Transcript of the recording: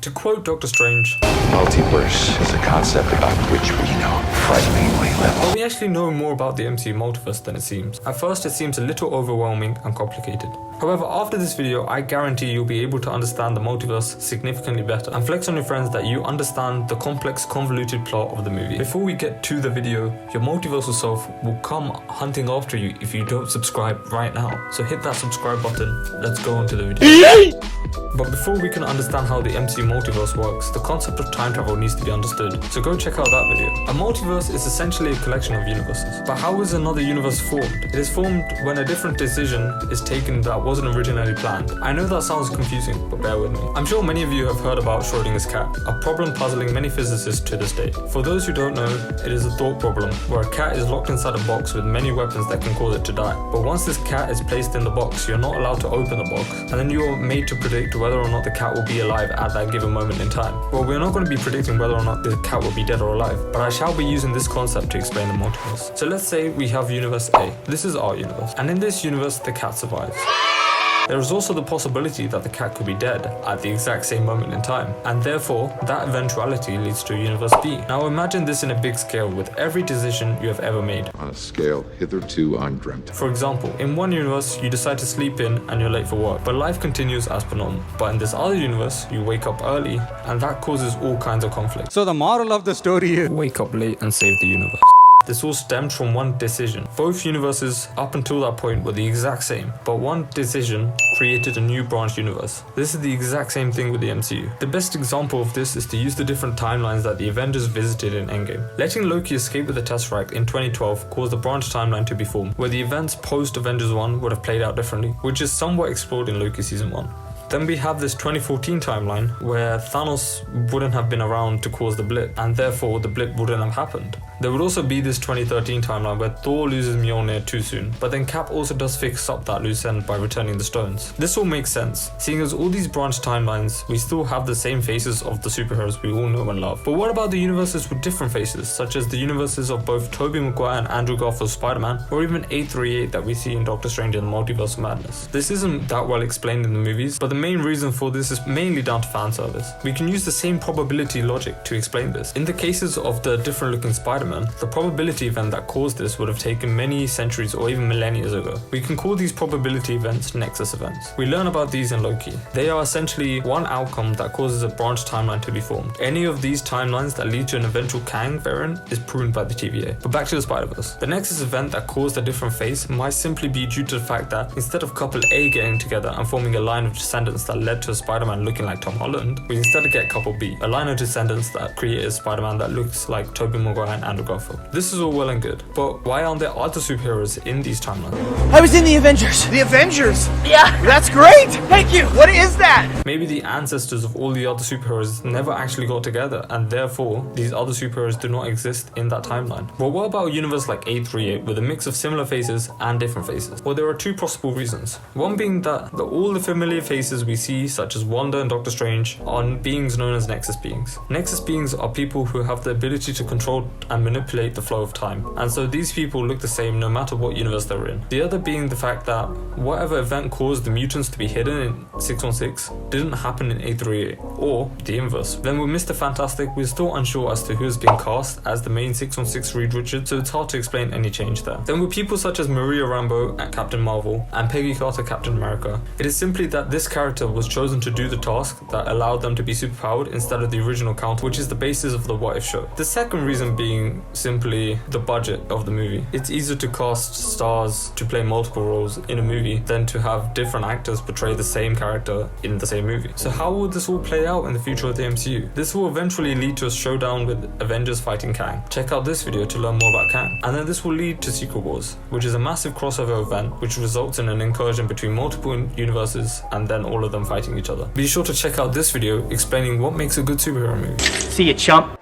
To quote Doctor Strange, Multiverse is a concept about which we know frighteningly little. but we actually know more about the MCU multiverse than it seems. At first it seems a little overwhelming and complicated. However, after this video, I guarantee you'll be able to understand the multiverse significantly better and flex on your friends that you understand the complex, convoluted plot of the movie. Before we get to the video, your multiversal self will come hunting after you if you don't subscribe right now. So hit that subscribe button, let's go on to the video. But before we can understand how the MCU multiverse works, the concept of time travel needs to be understood, so go check out that video. A multiverse is essentially a collection of universes. But how is another universe formed? It is formed when a different decision is taken that wasn't originally planned. I know that sounds confusing, but bear with me. I'm sure many of you have heard about Schrodinger's cat, a problem puzzling many physicists to this day. For those who don't know, it is a thought problem, where a cat is locked inside a box with many weapons that can cause it to die. But once this cat is placed in the box, you're not allowed to open the box, and then you're made to predict whether or not the cat will be alive at that given moment in time. Well, we're not going to be predicting whether or not the cat will be dead or alive, but I shall be using this concept to explain the multiverse. So let's say we have universe A. This is our universe, and in this universe, the cat survives. There is also the possibility that the cat could be dead at the exact same moment in time, and therefore, that eventuality leads to universe B. Now imagine this in a big scale with every decision you have ever made. On a scale hitherto undreamt. For example, in one universe, you decide to sleep in and you're late for work, but life continues as per normal. But in this other universe, you wake up early, and that causes all kinds of conflict. So the moral of the story is Wake up late and save the universe. This all stemmed from one decision. Both universes up until that point were the exact same, but one decision created a new branch universe. This is the exact same thing with the MCU. The best example of this is to use the different timelines that the Avengers visited in Endgame. Letting Loki escape with the Tesseract in 2012 caused a branch timeline to be formed, where the events post Avengers 1 would have played out differently, which is somewhat explored in Loki Season 1. Then we have this 2014 timeline where Thanos wouldn't have been around to cause the blip, and therefore the blip wouldn't have happened. There would also be this 2013 timeline where Thor loses Mjolnir too soon, but then Cap also does fix up that loose end by returning the stones. This all makes sense, seeing as all these branch timelines, we still have the same faces of the superheroes we all know and love. But what about the universes with different faces, such as the universes of both Tobey Maguire and Andrew Garfield's Spider-Man, or even 838 that we see in Doctor Strange and the Multiverse of Madness? This isn't that well explained in the movies, but the main reason for this is mainly down to fan service. We can use the same probability logic to explain this. In the cases of the different looking Spider-Man, the probability event that caused this would have taken many centuries or even millennia ago. We can call these probability events nexus events. We learn about these in Loki. They are essentially one outcome that causes a branch timeline to be formed. Any of these timelines that lead to an eventual Kang variant is pruned by the TVA. But back to the Spider-Verse. The nexus event that caused a different face might simply be due to the fact that instead of couple A getting together and forming a line of descendants that led to a Spider-Man looking like Tom Holland, we instead get couple B, a line of descendants that created a Spider-Man that looks like Tobey Maguire and Andrew Garfield. This is all well and good, but why aren't there other superheroes in these timelines? I was in the Avengers. The Avengers? Yeah. That's great! Thank you. What is that? Maybe the ancestors of all the other superheroes never actually got together, and therefore these other superheroes do not exist in that timeline. But what about a universe like 838 with a mix of similar faces and different faces? Well, there are two possible reasons. One being that all the familiar faces we see, such as Wanda and Doctor Strange, are beings known as Nexus beings. Nexus beings are people who have the ability to control and manipulate the flow of time, and so these people look the same no matter what universe they're in. The other being the fact that whatever event caused the mutants to be hidden in 616 didn't happen in 838, or the inverse. Then with Mr. Fantastic, we're still unsure as to who has been cast as the main 616 Reed Richards, so it's hard to explain any change there. Then with people such as Maria Rambeau at Captain Marvel and Peggy Carter Captain America, it is simply that this character was chosen to do the task that allowed them to be superpowered instead of the original count, which is the basis of the What If show. The second reason being simply the budget of the movie. It's easier to cast stars to play multiple roles in a movie than to have different actors portray the same character in the same movie. So how will this all play out in the future of the MCU? This will eventually lead to a showdown with Avengers fighting Kang. Check out this video to learn more about Kang. And then this will lead to Secret Wars, which is a massive crossover event which results in an incursion between multiple universes and then all of them fighting each other. Be sure to check out this video explaining what makes a good superhero movie. See you, chump.